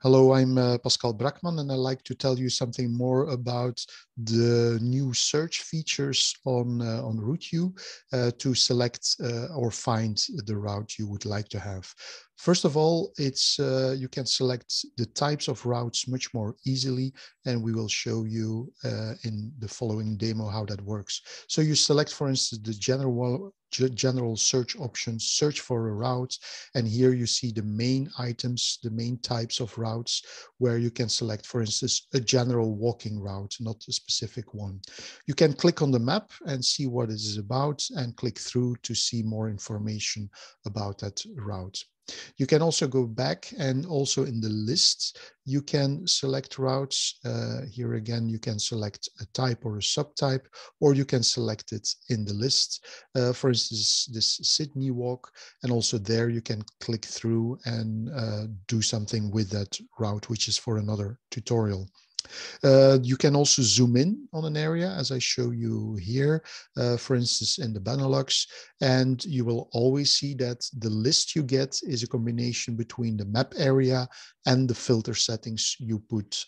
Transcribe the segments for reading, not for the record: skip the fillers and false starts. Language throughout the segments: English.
Hello, I'm Pascal Brakman, and I'd like to tell you something more about the new search features on RouteYou to select or find the route you would like to have. First of all, it's you can select the types of routes much more easily, and we will show you in the following demo how that works. So you select, for instance, the general search option, search for a route, and here you see the main items, the main types of routes, where you can select, for instance, a general walking route, not a specific one. You can click on the map and see what it is about and click through to see more information about that route. You can also go back, and also in the list, you can select routes. Here again, you can select a type or a subtype, or you can select it in the list. For instance, this Sydney walk, and also there you can click through and do something with that route, which is for another tutorial. You can also zoom in on an area, as I show you here, for instance, in the Benelux, and you will always see that the list you get is a combination between the map area and the filter settings you put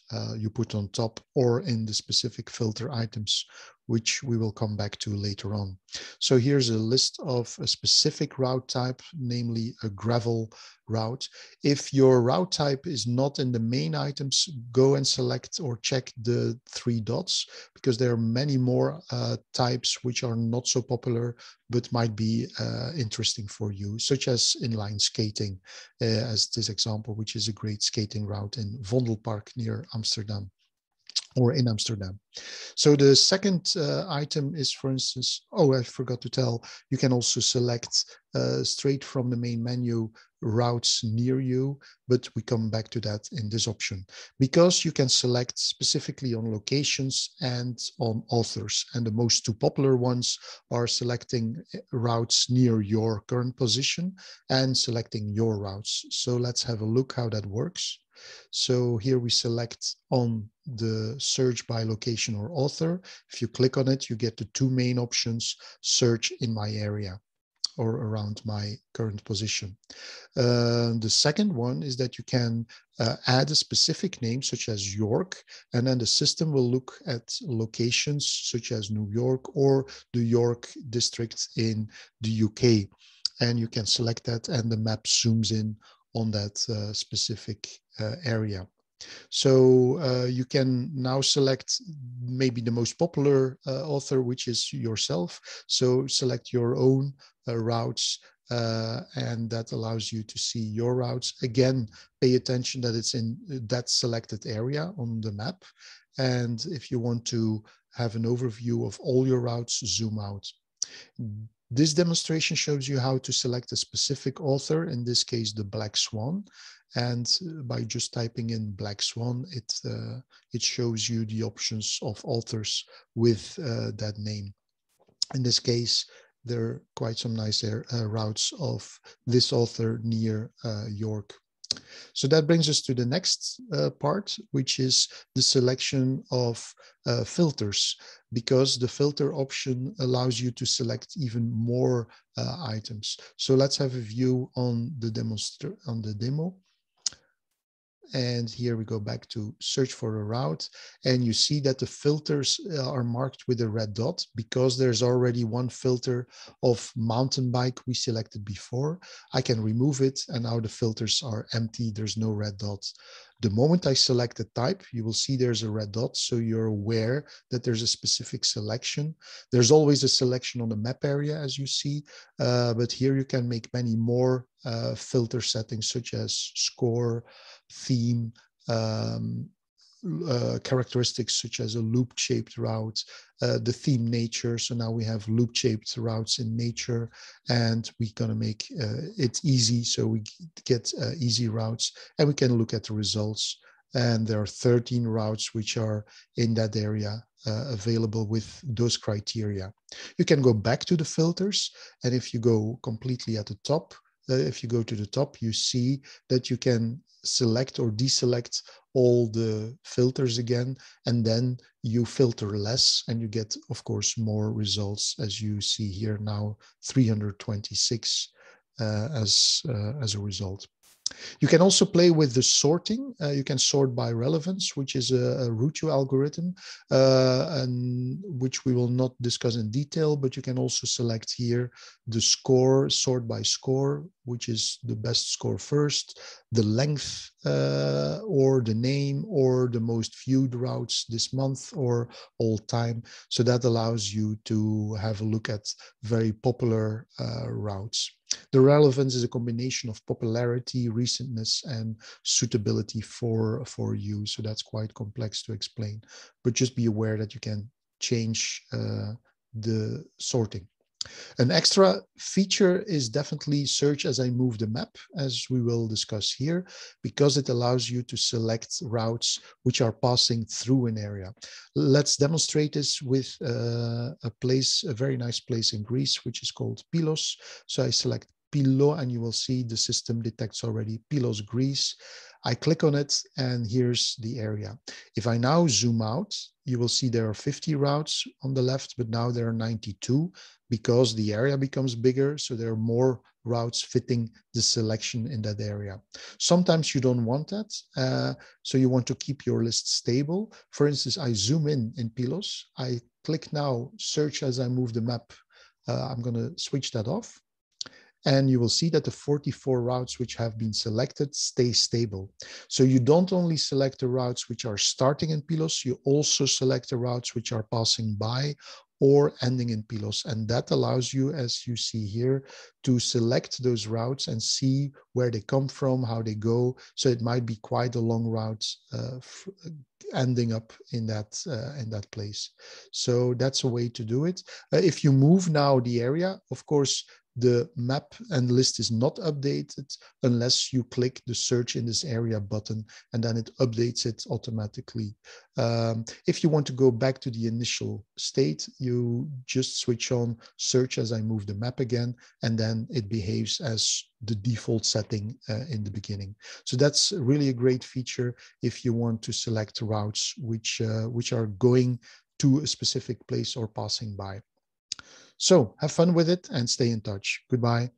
on top, or in the specific filter items, which we will come back to later on. So here's a list of a specific route type, namely a gravel route. If your route type is not in the main items, go and select or check the 3 dots, because there are many more types which are not so popular but might be interesting for you, such as inline skating, as this example, which is a great skating route in Vondelpark near Amsterdam, or in Amsterdam. So the second item is, for instance, I forgot to tell, you can also select straight from the main menu routes near you, but we come back to that in this option, because you can select specifically on locations and on authors. And the most 2 popular ones are selecting routes near your current position and selecting your routes. So let's have a look how that works. So here we select on the search by location or author. If you click on it, you get the 2 main options: search in my area or around my current position. The second one is that you can add a specific name, such as York, and then the system will look at locations such as New York or the York district in the UK. And you can select that, and the map zooms in on that specific area. So you can now select maybe the most popular author, which is yourself. So select your own routes, and that allows you to see your routes. Again, pay attention that it's in that selected area on the map. And if you want to have an overview of all your routes, zoom out. This demonstration shows you how to select a specific author, in this case, the Black Swan. And by just typing in Black Swan, it shows you the options of authors with that name. In this case, there are quite some nice routes of this author near York. So that brings us to the next part, which is the selection of filters, because the filter option allows you to select even more items. So let's have a view on the demo. And here we go back to search for a route, and you see that the filters are marked with a red dot, because there's already one filter of mountain bike we selected before. I can remove it, and now the filters are empty. There's no red dot. The moment I select a type, you will see there's a red dot, so you're aware that there's a specific selection. There's always a selection on the map area, as you see, but here you can make many more filter settings, such as score, theme, characteristics such as a loop-shaped route, the theme nature. So now we have loop-shaped routes in nature, and we're going to make it easy, so we get easy routes, and we can look at the results. And there are 13 routes which are in that area available with those criteria. You can go back to the filters, and if you go completely at the top, if you go to the top, you see that you can select or deselect all the filters again, and then you filter less, and you get, of course, more results, as you see here now, 326 as a result. You can also play with the sorting. You can sort by relevance, which is a RouteYou algorithm, and which we will not discuss in detail, but you can also select here the score, sort by score, which is the best score first, the length, or the name, or the most viewed routes this month or all time. So that allows you to have a look at very popular routes. The relevance is a combination of popularity, recentness, and suitability for you. So that's quite complex to explain, but just be aware that you can change the sorting. An extra feature is definitely search as I move the map, as we will discuss here, because it allows you to select routes which are passing through an area. Let's demonstrate this with a place, a very nice place in Greece, which is called Pylos. So I select Pylos, and you will see the system detects already Pylos, Greece. I click on it, and here's the area. If I now zoom out, you will see there are 50 routes on the left, but now there are 92 because the area becomes bigger. So there are more routes fitting the selection in that area. Sometimes you don't want that. So you want to keep your list stable. For instance, I zoom in Pylos. I click now, search as I move the map. I'm going to switch that off. And you will see that the 44 routes which have been selected stay stable. So you don't only select the routes which are starting in Pylos, you also select the routes which are passing by or ending in Pylos. And that allows you, as you see here, to select those routes and see where they come from, how they go. So it might be quite a long route ending up in that place. So that's a way to do it. If you move now the area, of course, the map and list is not updated unless you click the search in this area button, and then it updates it automatically. If you want to go back to the initial state, you just switch on search as I move the map again, and then it behaves as the default setting in the beginning. So that's really a great feature if you want to select routes which are going to a specific place or passing by. So have fun with it and stay in touch. Goodbye.